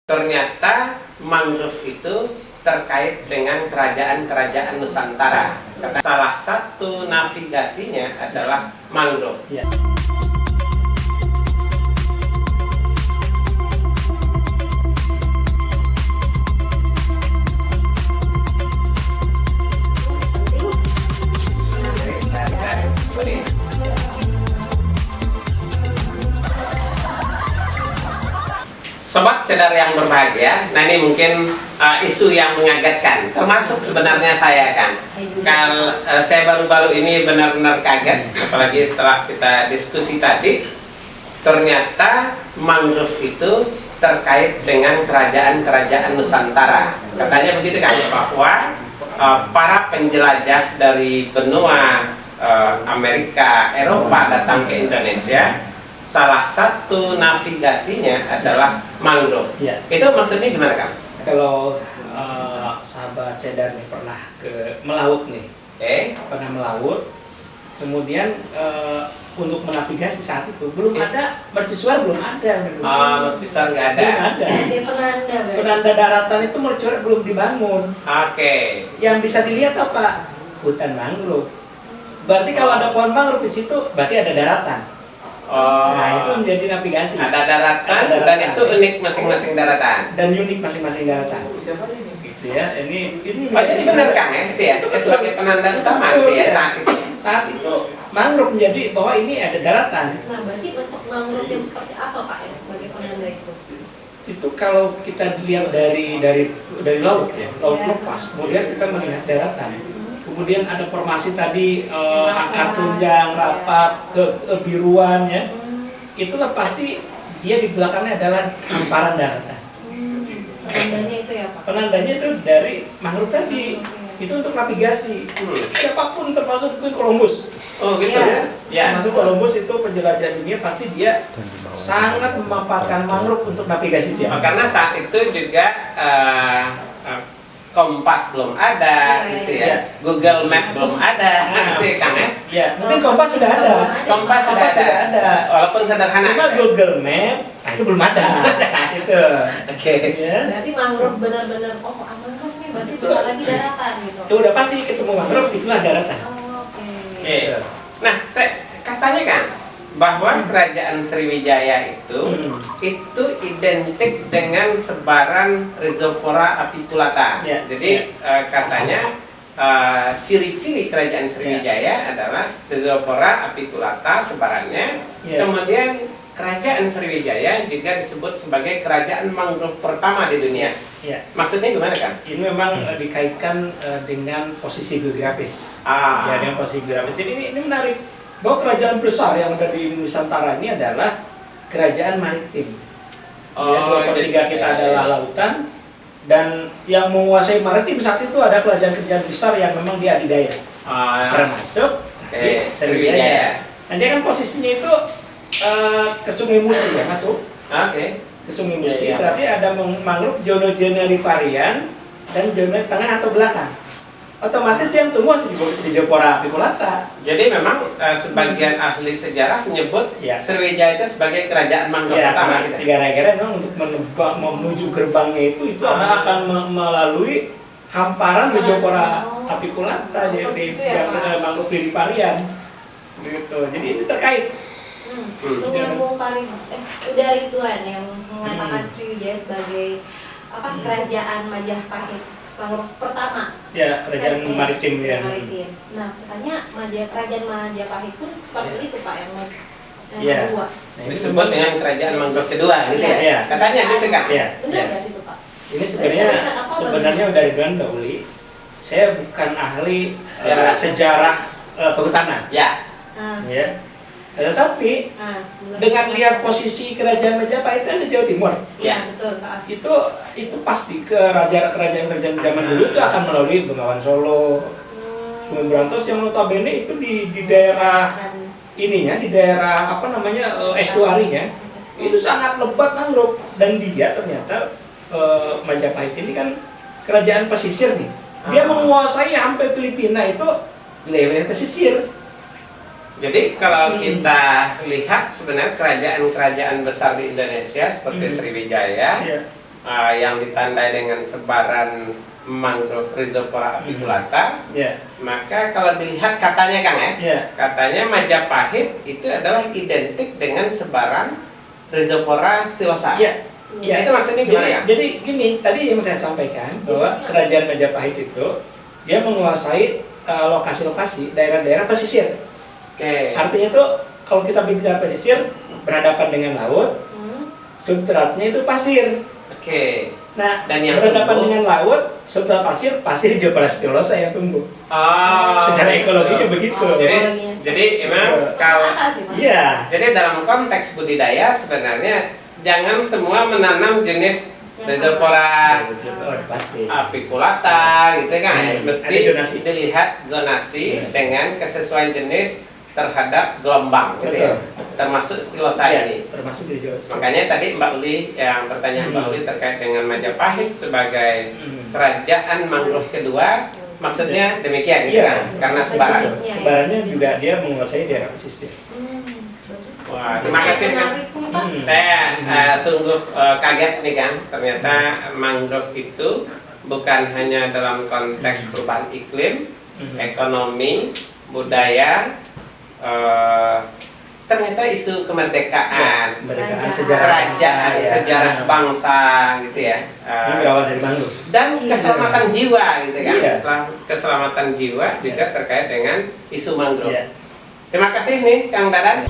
Ternyata mangrove itu terkait dengan kerajaan-kerajaan Nusantara. Salah satu navigasinya adalah mangrove. Ya. Sobat Cedar yang berbahagia, nah ini mungkin isu yang mengagetkan, termasuk sebenarnya saya kan. Kalau saya baru-baru ini benar-benar kaget, apalagi setelah kita diskusi tadi, ternyata mangrove itu terkait dengan kerajaan-kerajaan Nusantara. Katanya begitu kan, bahwa para penjelajah dari benua Amerika, Eropa datang ke Indonesia. Salah satu navigasinya adalah mangrove. Ya. Itu maksudnya gimana kan? Kalau sahabat Cedar nih pernah melaut nih, pernah melaut, kemudian untuk menavigasi saat itu belum ada mercusuar, belum ada. Mercusuar nggak ada. Belum ada. Penanda daratan itu mercusuar belum dibangun. Oke. Yang bisa dilihat apa? Hutan mangrove. Berarti kalau ada pohon mangrove di situ, berarti ada daratan. Nah, itu menjadi navigasi. Ada daratan, dan itu unik masing-masing daratan. Dan unik masing-masing daratan. Gitu ya. Ini jadi benar kan ya, itu ya, sebagai penanda utama gitu ya saat itu. Saat itu mangrove menjadi bahwa ini ada daratan. Nah, berarti bentuk mangrove yang seperti apa Pak yang sebagai penanda itu? Itu kalau kita lihat dari laut ya, laut lepas, kemudian kita melihat daratan. Kemudian ada formasi tadi angka tunjang, rapat, kebiruan ya. Itulah pasti dia di belakangnya adalah hamparan daratan. Penandanya itu ya Pak? Penandanya itu dari mangrove tadi. Itu untuk navigasi. Siapapun termasuk Columbus. Oh gitu ya. Termasuk Columbus itu penjelajah dunia, pasti dia sangat memanfaatkan mangrove untuk navigasi dia. Karena saat itu juga Kompas belum ada, gitu ya. Google Map belum ada, gitu kan ya. Ya, mungkin Kompas sudah ada. Kompas sudah ada. Walaupun sederhana. Cuma Google Map, itu belum ada saat itu. Oke. Ya. Berarti mangrove benar-benar mangrove nih berarti tidak lagi daratan gitu. Itu udah pasti ketemu mangrove, itulah daratan. Oke. Nah, katanya kan bahwa kerajaan Sriwijaya itu identik dengan sebaran Rhizopora apiculata. Ya. Jadi katanya ciri-ciri kerajaan Sriwijaya adalah Rhizopora apiculata sebarannya. Ya. Kemudian kerajaan Sriwijaya juga disebut sebagai kerajaan mangrove pertama di dunia. Ya. Maksudnya gimana kan? Ini memang dikaitkan dengan posisi geografis. Ya, dengan posisi geografis. Jadi ini menarik. Bahwa kerajaan besar yang ada di Nusantara ini adalah kerajaan maritim. Ya, 2/3 kita adalah lautan, dan yang menguasai maritim saat itu ada kerajaan-kerajaan besar yang memang dia adidaya, termasuk di Sriwijaya. Dan dia kan posisinya itu ke Sungai Musi ya, masuk. Ke Sungai Musi, berarti ada mangrove zona riparian dan zona tengah atau belakang. Otomatis yang tumbuh di Rhizopora apiculata. Jadi memang sebagian ahli sejarah menyebut Sriwijaya itu sebagai kerajaan mangrove pertama gitu. Gara-gara memang untuk menuju gerbangnya itu akan melalui hamparan Rhizopora apiculata di mangrove riparian. Gitu. Jadi ini terkait. Menyambung udah Ridwan yang mengatakan Sriwijaya sebagai kerajaan Majapahit mangrove pertama. Ya, kerajaan maritim ya. Maritim. Nah, katanya kerajaan Majapahit pun seperti itu Pak yang kedua. Nah, disebut dengan kerajaan mangrove kedua gitu ya. Katanya gitu kan. Benar nggak itu Pak? Ini sebenarnya dari Uli. Saya bukan ahli sejarah kehutanan. Ya. Tetapi dengan lihat posisi kerajaan Majapahit itu ada Jawa Timur. Ya, betul Pak. Itu pasti kerajaan zaman dulu itu akan melalui Bengawan Solo, Sunan Brantos yang notabene itu di daerah ininya, di daerah estuarinya itu sangat lebat mangrove, dan dia ternyata Majapahit ini kan kerajaan pesisir nih. Dia menguasai sampai Filipina itu wilayah pesisir. Jadi kalau kita lihat sebenarnya kerajaan-kerajaan besar di Indonesia seperti Sriwijaya yang ditandai dengan sebaran mangrove Rhizopora apiculata, maka kalau dilihat katanya Kang katanya Majapahit itu adalah identik dengan sebaran Rhizopora stylosa. Itu maksudnya gimana Kang? Jadi gini, tadi yang saya sampaikan bahwa kerajaan Majapahit itu dia menguasai lokasi-lokasi daerah-daerah pesisir. Artinya itu kalau kita bicara pesisir berhadapan dengan laut, substratnya itu pasir. Nah, dan yang berhadapan tumbuh dengan laut, substrat pasir Rhizopora stylosa yang tumbuh. Secara ekologinya begitu. Jadi emang kalau jadi dalam konteks budidaya sebenarnya jangan semua menanam jenis Rhizopora apiculata gitu kan. Mesti dilihat zonasi dengan kesesuaian jenis terhadap gelombang gitu ya. Termasuk stylosa ini. Termasuk di Jawa. Makanya tadi Mbak Uli yang pertanyaan Mbak Uli terkait dengan Majapahit sebagai kerajaan mangrove kedua, maksudnya demikian gitu kan? Karena sebarannya juga dia menguasai daerah pesisir. Wah, terima kasih Kang. Saya sungguh kaget nih Kang. Ternyata mangrove itu bukan hanya dalam konteks perubahan iklim, ekonomi, budaya, ternyata isu kemerdekaan, kerajaan, sejarah bangsa gitu ya. Berawal dari mangrove. Dan keselamatan jiwa gitu kan. Keselamatan jiwa juga terkait dengan isu mangrove. Terima kasih nih Kang Dadan.